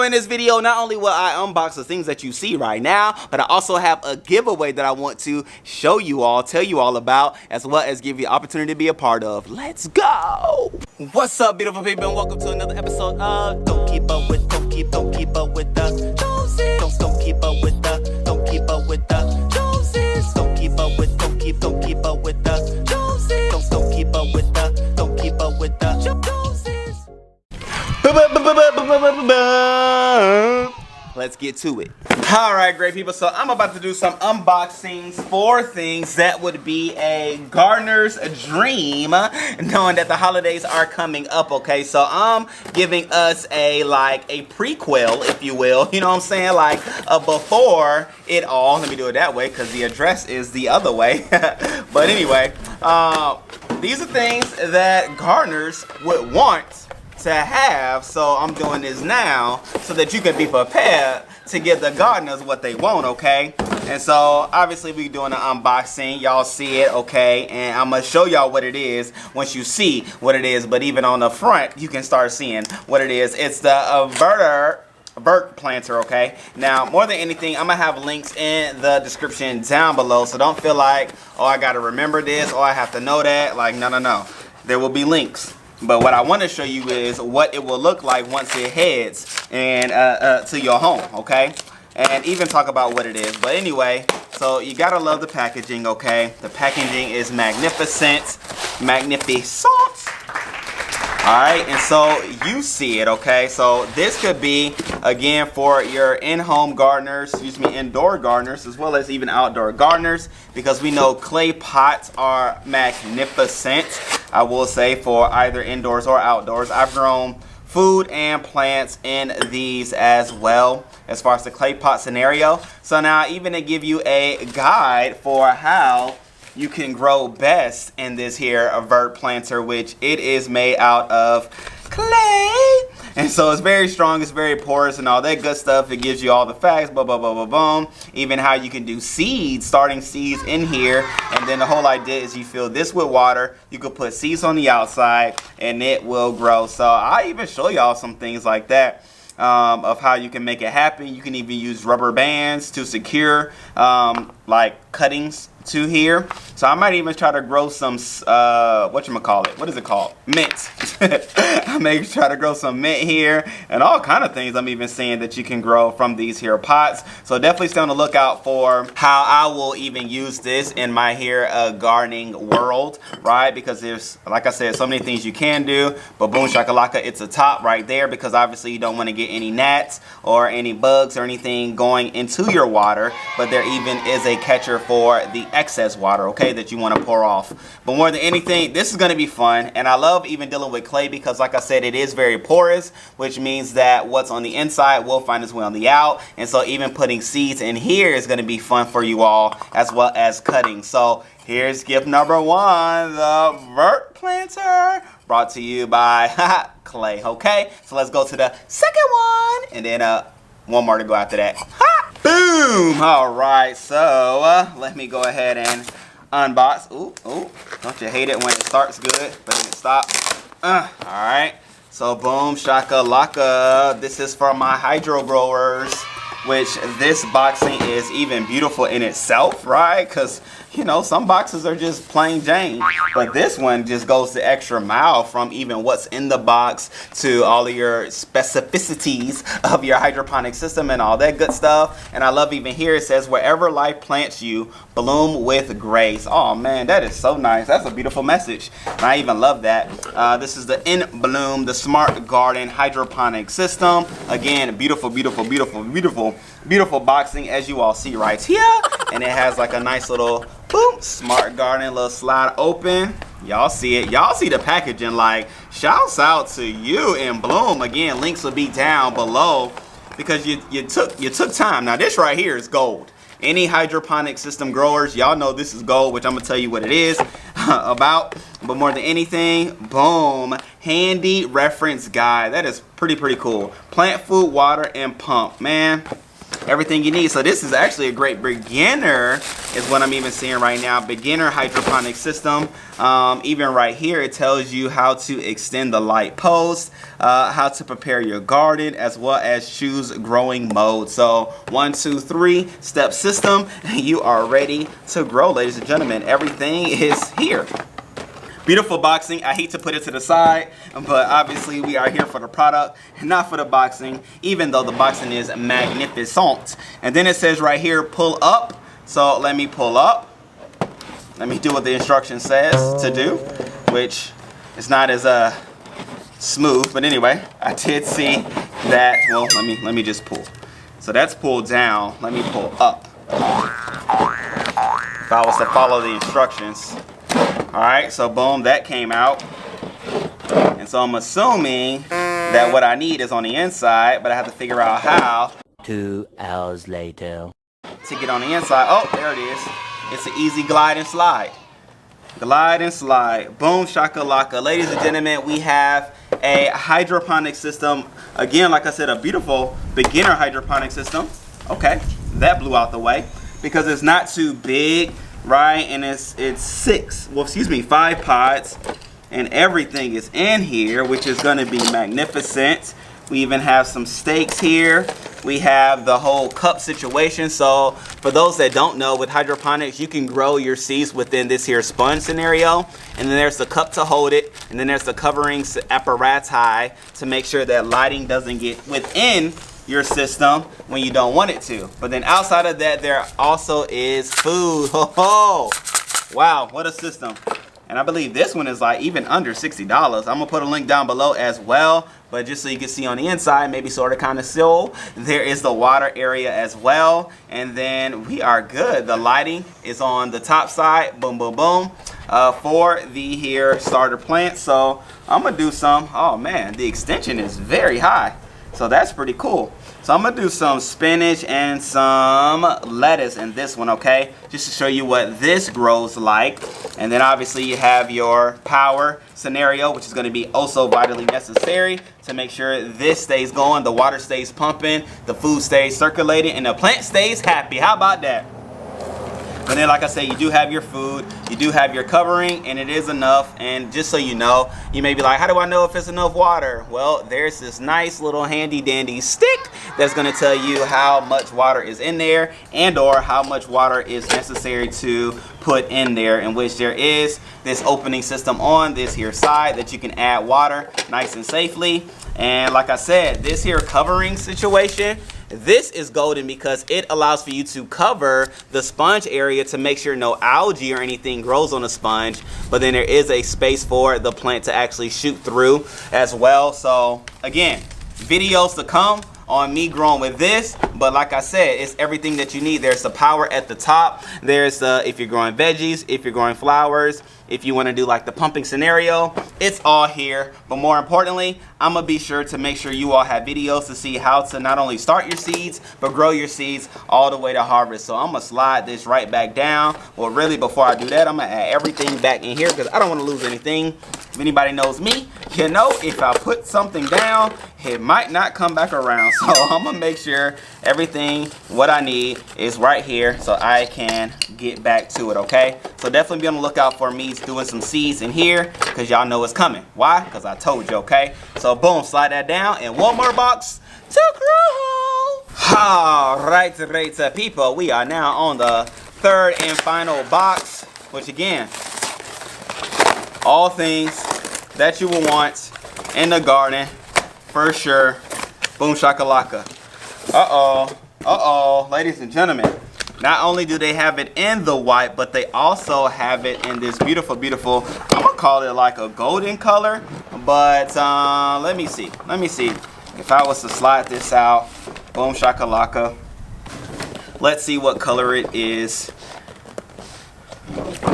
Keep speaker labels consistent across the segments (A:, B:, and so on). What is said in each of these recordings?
A: in this video, not only will I unbox the things that you see right now, but I also have a giveaway that I want to show you all, tell you all about, as well as give you the opportunity to be a part of. Let's go! What's up, beautiful people, and welcome to another episode of Don't Keep Up With the Joneses. Don't keep up with the Joneses. Don't keep up with the Joneses. Don't keep up with the Joneses. Don't keep up with the Joneses. Let's get to it. Alright, great people, so I'm about to do some unboxings for things that would be a gardener's dream, knowing that the holidays are coming up, okay? So I'm giving us a prequel, if you will, you know what I'm saying? Like a before it all. Let me do it that way because the address is the other way. But anyway, these are things that gardeners would want to have, so I'm doing this now so that you can be prepared to give the gardeners what they want, okay? And so obviously we're doing an unboxing, y'all see it, okay? And I'm gonna show y'all what it is once you see what it is, but even on the front you can start seeing what it is. It's the vert planter, okay? Now, more than anything, I'm gonna have links in the description down below, so don't feel like, oh, I gotta remember this or I have to know that. Like, no. There will be links. But what I want to show you is what it will look like once it heads and to your home, okay? And even talk about what it is. But anyway, so you gotta love the packaging, okay? The packaging is magnificent. Alright, and so you see it, okay? So this could be, again, for your in-home gardeners, indoor gardeners, as well as even outdoor gardeners, because we know clay pots are magnificent, I will say, for either indoors or outdoors. I've grown food and plants in these as well, as far as the clay pot scenario. So now, even to give you a guide for how you can grow best in this here vert planter, which it is made out of clay, and so it's very strong, it's very porous and all that good stuff. It gives you all the facts, boom, even how you can do seeds, starting seeds in here. And then the whole idea is you fill this with water, you could put seeds on the outside and it will grow. So I even show y'all some things like that, of how you can make it happen. You can even use rubber bands to secure like cuttings to here. So I might even try to grow some what is it called? Mint. I may try to grow some mint here and all kind of things I'm even seeing that you can grow from these here pots. So definitely stay on the lookout for how I will even use this in my here gardening world, right? Because there's, like I said, so many things you can do, but boom shakalaka, it's a top right there, because obviously you don't want to get any gnats or any bugs or anything going into your water, but there even is a catcher for the excess water, okay, that you want to pour off. But more than anything, this is going to be fun, and I love even dealing with clay because, like I said, it is very porous, which means that what's on the inside will find its way on the out. And so even putting seeds in here is going to be fun for you all, as well as cutting. So here's gift number one, the vert planter, brought to you by clay, okay? So let's go to the second one, and then one more to go after that. Boom! Alright, so let me go ahead and unbox. Ooh, don't you hate it when it starts good, but then it stops? Alright, so boom, shakalaka. This is for my hydro growers, which this boxing is even beautiful in itself, right? Because, you know, some boxes are just plain Jane, but this one just goes the extra mile, from even what's in the box to all of your specificities of your hydroponic system and all that good stuff. And I love even here it says, wherever life plants you, bloom with grace. Oh man, that is so nice. That's a beautiful message, and I even love that. This is the In Bloom, the Smart Garden Hydroponic System. Again, beautiful boxing, as you all see right here. And it has like a nice little boom, Smart Garden, little slide open. Y'all see it. Y'all see the packaging. Like, shouts out to you In Bloom. Again, links will be down below because you took time. Now this right here is gold. Any hydroponic system growers, y'all know this is gold, which I'm gonna tell you what it is about. But more than anything, boom, handy reference guide. That is pretty cool. Plant food, water, and pump. Man, everything you need. So this is actually a great beginner, is what I'm even seeing right now. Beginner hydroponic system. Even right here, it tells you how to extend the light post, how to prepare your garden, as well as choose growing mode. So 1, 2, 3 step system, and you are ready to grow, ladies and gentlemen. Everything is here. Beautiful boxing. I hate to put it to the side, but obviously we are here for the product and not for the boxing, even though the boxing is magnificent. And then it says right here, pull up. So let me pull up. Let me do what the instruction says to do, which is not as smooth, but anyway, I did see that. Well, let me just pull. So that's pulled down. Let me pull up. If I was to follow the instructions. All right, so boom, that came out. And so I'm assuming that what I need is on the inside, but I have to figure out how.
B: 2 hours later.
A: To get on the inside. Oh, there it is. It's an easy glide and slide. Glide and slide. Boom, shakalaka. Ladies and gentlemen, we have a hydroponic system. Again, like I said, a beautiful beginner hydroponic system. Okay, that blew out the way because it's not too big. Right, and it's 5 pods, and everything is in here, which is going to be magnificent. We even have some stakes here. We have the whole cup situation. So for those that don't know, with hydroponics, you can grow your seeds within this here sponge scenario, and then there's the cup to hold it, and then there's the covering apparatus to make sure that lighting doesn't get within your system when you don't want it to. But then outside of that, there also is food. Oh, wow, what a system. And I believe this one is like even under $60. I'm gonna put a link down below as well, but just so you can see on the inside, maybe sort of kind of so. There is the water area as well, and then we are good. The lighting is on the top side, boom, boom, boom, for the here starter plant. So I'm gonna do some, oh man, the extension is very high. So that's pretty cool. So I'm gonna do some spinach and some lettuce in this one, okay? Just to show you what this grows like. And then obviously you have your power scenario, which is gonna be also vitally necessary to make sure this stays going, the water stays pumping, the food stays circulating, and the plant stays happy. How about that? But then, like I said, you do have your food, you do have your covering, and it is enough. And just so you know, you may be like, how do I know if it's enough water? Well, there's this nice little handy dandy stick that's gonna tell you how much water is in there and or how much water is necessary to put in there, in which there is this opening system on this here side that you can add water nice and safely. And like I said, this here covering situation, this is golden because it allows for you to cover the sponge area to make sure no algae or anything grows on the sponge, but then there is a space for the plant to actually shoot through as well. So again, videos to come on me growing with this, but like I said, it's everything that you need. There's the power at the top. There's if you're growing veggies, if you're growing flowers, if you want to do like the pumping scenario, it's all here. But more importantly, I'm gonna be sure to make sure you all have videos to see how to not only start your seeds, but grow your seeds all the way to harvest. So I'm gonna slide this right back down. Well, really, before I do that, I'm gonna add everything back in here because I don't want to lose anything. If anybody knows me, you know if I put something down, it might not come back around. So I'm gonna make sure everything, what I need, is right here so I can get back to it, okay? So definitely be on the lookout for me doing some seeds in here because y'all know it's coming. Why? Because I told you, okay? So boom, slide that down, and one more box to grow. All right, people, we are now on the third and final box, which again, all things that you will want in the garden for sure. Boom shakalaka. Ladies and gentlemen, not only do they have it in the white, but they also have it in this beautiful, beautiful, I'm gonna call it like a golden color, but let me see if I was to slide this out. Boom shakalaka. Let's see what color it is.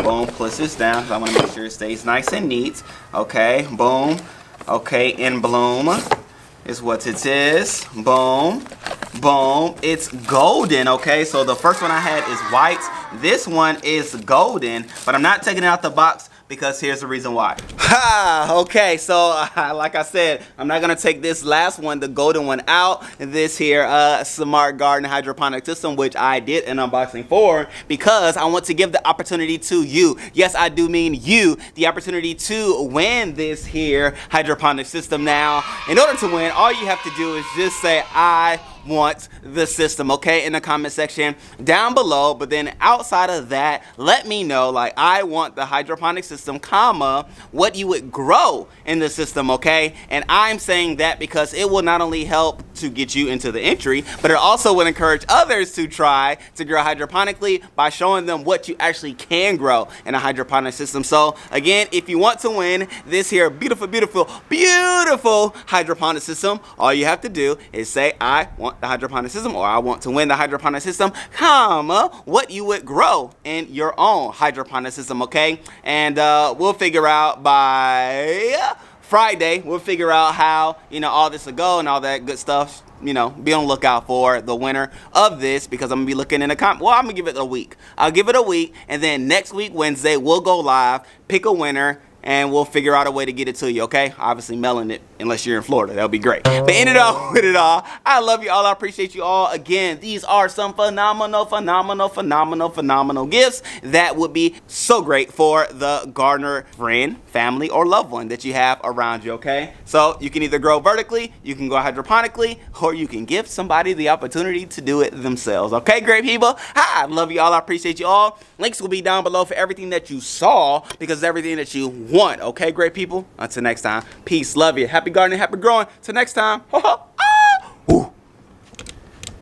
A: Boom, push this down. I want to make sure it stays nice and neat. Okay, boom. Okay, in bloom is what it is. Boom, boom. It's golden, okay? So the first one I had is white. This one is golden, but I'm not taking it out the box because here's the reason why. Okay, so like I said, I'm not gonna take this last one, the golden one, out. This here smart garden hydroponic system, which I did an unboxing for, because I want to give the opportunity to you. Yes, I do mean you, the opportunity to win this here hydroponic system. Now, in order to win, all you have to do is just say, I want the system, okay, in the comment section down below. But then outside of that, let me know, like, I want the hydroponic system, comma, what you would grow in the system, okay? And I'm saying that because it will not only help to get you into the entry, but it also would encourage others to try to grow hydroponically by showing them what you actually can grow in a hydroponic system. So again, if you want to win this here beautiful, beautiful, beautiful hydroponic system, all you have to do is say, I want the hydroponic system, or I want to win the hydroponic system, comma, what you would grow in your own hydroponic system, okay? And we'll figure out by Friday, we'll figure out how, you know, all this will go and all that good stuff. You know, be on the lookout for the winner of this, because I'm gonna be looking in the well, I'm gonna give it a week. I'll give it a week, and then next week, Wednesday, we'll go live, pick a winner, and we'll figure out a way to get it to you, okay? Obviously mailing it, unless you're in Florida. That'll be great. But in it all, with it all, I love you all. I appreciate you all. Again, these are some phenomenal, phenomenal, phenomenal, phenomenal gifts that would be so great for the gardener friend, family, or loved one that you have around you, okay? So you can either grow vertically, you can grow hydroponically, or you can give somebody the opportunity to do it themselves, okay, great people? I love you all. I appreciate you all. Links will be down below for everything that you saw, because everything that you want, okay, great people? Until next time, peace, love you, happy gardening, happy growing. Till next time.